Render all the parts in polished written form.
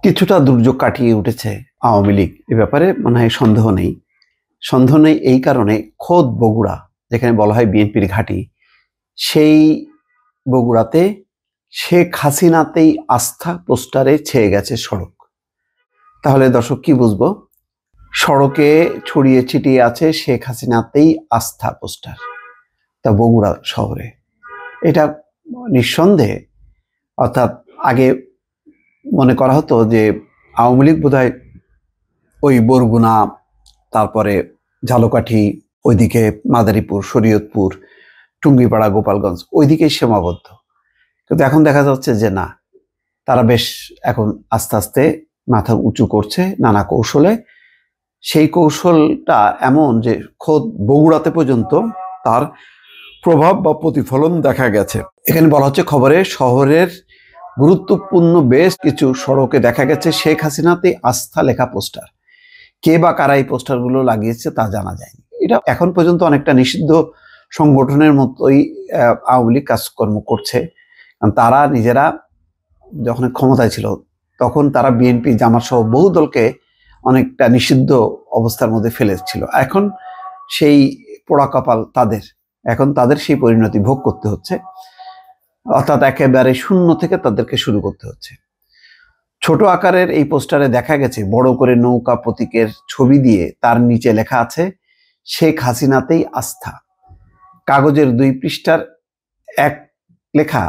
কিছুটা দুর্যোগ কাটিয়ে উঠেছে আওয়ামী লীগ, এ ব্যাপারে মনে হয় সন্দেহ নেই। এই কারণে খোদ বগুড়া, যেখানে বলা হয় বিএনপির ঘাঁটি, সেই বগুড়াতে শেখ হাসিনাতেই আস্থা পোস্টারে ছেয়ে গেছে সড়ক। তাহলে দর্শক কি বুঝবো? সড়কে ছড়িয়ে ছিটিয়ে আছে শেখ হাসিনাতেই আস্থা পোস্টার, তা বগুড়া শহরে। এটা নিঃসন্দেহে, অর্থাৎ আগে মনে করা হতো যে আওয়ামী লীগ বোধহয় ওই বরগুনা, তারপরে ঝালকাঠি, ওইদিকে মাদারীপুর, শরীয়তপুর, টুঙ্গিপাড়া, গোপালগঞ্জ, ওইদিকেই সীমাবদ্ধ। কিন্তু এখন দেখা যাচ্ছে যে না, তারা বেশ এখন আস্তে আস্তে মাথা উঁচু করছে নানা কৌশলে। সেই কৌশলটা এমন যে খোদ বগুড়াতে পর্যন্ত তার প্রভাব বা প্রতিফলন দেখা গেছে। এখানে বলা হচ্ছে খবরে, শহরের গুরুত্বপূর্ণ বেশ কিছু সড়কে দেখা গেছে শেখ হাসিনাতে আস্থা লেখা পোস্টার। কে বা কারা এই পোস্টারগুলো লাগিয়েছে তা জানা যায়নি। এটা এখন পর্যন্ত অনেকটা নিষিদ্ধ সংগঠনের মতোই আওয়ামী লীগ কাজকর্ম করছে। কারণ তারা নিজেরা যখন ক্ষমতায় ছিল তখন তারা বিএনপি, জামাত সহ বহু দলকে অনেকটা নিষিদ্ধ অবস্থার মধ্যে ফেলেছিল। এখন সেই পোড়া কপাল তাদের, এখন তাদের সেই পরিণতি ভোগ করতে হচ্ছে। অর্থাৎ একেবারে শূন্য থেকে তাদেরকে শুরু করতে হচ্ছে। ছোট আকারের এই পোস্টারে দেখা গেছে বড় করে নৌকা প্রতীকের ছবি দিয়ে তার নিচে লেখা আছে শেখ হাসিনাতেই আস্থা। কাগজের 2 পৃষ্ঠার এক লেখা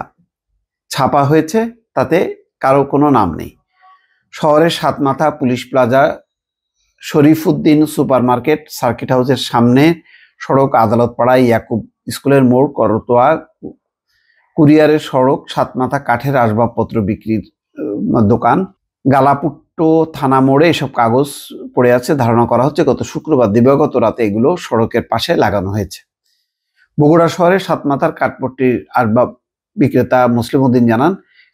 ছাপা হয়েছে, তাতে কারো কোনো নাম নেই। শহরের Satmatha, police plaza, Sharifuddin super market, circuit হাউসের সামনে সড়ক, আদালত পাড়া, ইয়াকুব স্কুলের মোড়, করতোয়া, কুরিয়ারের সড়ক, সাতমাথা কাঠের আসবাবপত্র বিক্রির দোকান, গালাপুট্টো থানা মোড়ে এসব কাগজ পড়ে আছে। ধারণা করা হচ্ছে গত শুক্রবার দিবাগত রাতে এগুলো সড়কের পাশে লাগানো হয়েছে। বগুড়া শহরের সাতমাথার কাঠপট্টির আসবাব বিক্রেতা মুসলিম উদ্দিন জানান,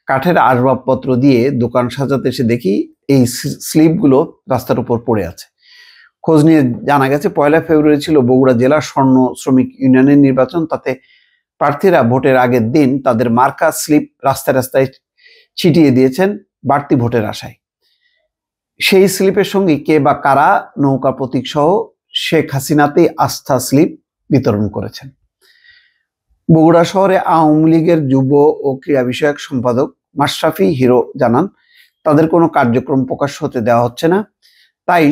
কাঠের আসবাবপত্র দিয়ে দোকান সাজাতে এসে দেখি এই স্লিপগুলো রাস্তার উপর পড়ে আছে। খোঁজ নিয়ে জানা গেছে 1 ফেব্রুয়ারি ছিল বগুড়া জেলা স্বর্ণ শ্রমিক ইউনিয়নের নির্বাচন। তাতে প্রার্থীরা ভোটের আগের দিন তাদের মার্কা স্লিপ রাস্তায় রাস্তায় ছিটিয়ে দিয়েছেন বাড়তি ভোটের আশায়। সেই স্লিপের সঙ্গে কে বা কারা নৌকা প্রতীক সহ শেখ হাসিনাতেই আস্থা স্লিপ বিতরণ করেছেন। বগুড়া শহরে আওয়ামী লীগের যুব ও ক্রীড়া বিষয়ক সম্পাদক মাশরাফি হিরো জানান, তাদের কোনো কার্যক্রম প্রকাশ্য হতে দেওয়া হচ্ছে না। তাই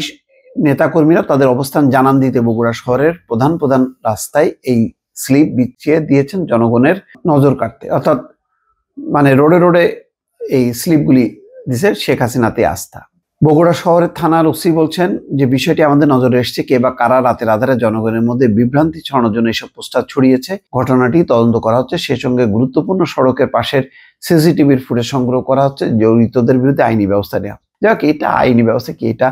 নেতাকর্মীরা তাদের অবস্থান জানান দিতে বগুড়া শহরের প্রধান প্রধান রাস্তায় এই স্লিপ বিছিয়ে দিয়েছেন জনগণের নজর কাটতে। অর্থাৎ মানে রোডে রোডে এই স্লিপগুলি দিছে শেখ হাসিনাতে আস্থা। বগুড়া শহরের থানার ওসি বলছেন যে বিষয়টি আমাদের নজরে এসেছে, কে বা কারা রাতের আধারে জনগণের মধ্যে বিভ্রান্তি ছড়ানোর জন্য এসব পোস্টার ছড়িয়েছে। ঘটনাটি তদন্ত করা হচ্ছে। সেই সঙ্গে গুরুত্বপূর্ণ সড়কের পাশের সিসিটিভির ফুটেজ সংগ্রহ করা হচ্ছে। জড়িতদের বিরুদ্ধে আইনি ব্যবস্থা নেওয়া। যাক, এটা আইনি ব্যবস্থা কি, এটা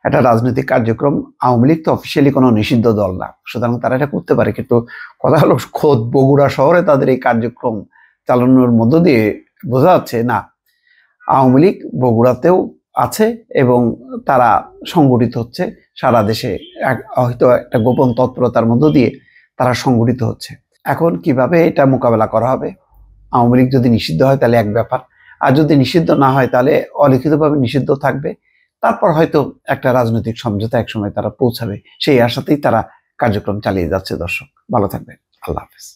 একটা রাজনৈতিক কার্যক্রম। আওয়ামী লীগ তো অফিসিয়ালি কোনো নিষিদ্ধ দল না, সুতরাং তারা এটা করতে পারে। কিন্তু কথা হলো, খোদ বগুড়া শহরে তাদের এই কার্যক্রম চালানোর মধ্য দিয়ে বোঝা যাচ্ছে না, আওয়ামী লীগ বগুড়াতেও আছে এবং তারা সংগঠিত হচ্ছে সারা দেশে। হয়তো একটা গোপন তৎপরতার মধ্য দিয়ে তারা সংগঠিত হচ্ছে। এখন কিভাবে এটা মোকাবেলা করা হবে? আওয়ামী লীগ যদি নিষিদ্ধ হয় তাহলে এক ব্যাপার, আর যদি নিষিদ্ধ না হয় তাহলে অলিখিতভাবে নিষিদ্ধ থাকবে। তারপর হয়তো একটা রাজনৈতিক সমঝোতা একসময় তারা পৌঁছাবে, সেই আশাতেই তারা কার্যক্রম চালিয়ে যাচ্ছে। দর্শক ভালো থাকবেন, আল্লাহ হাফেজ।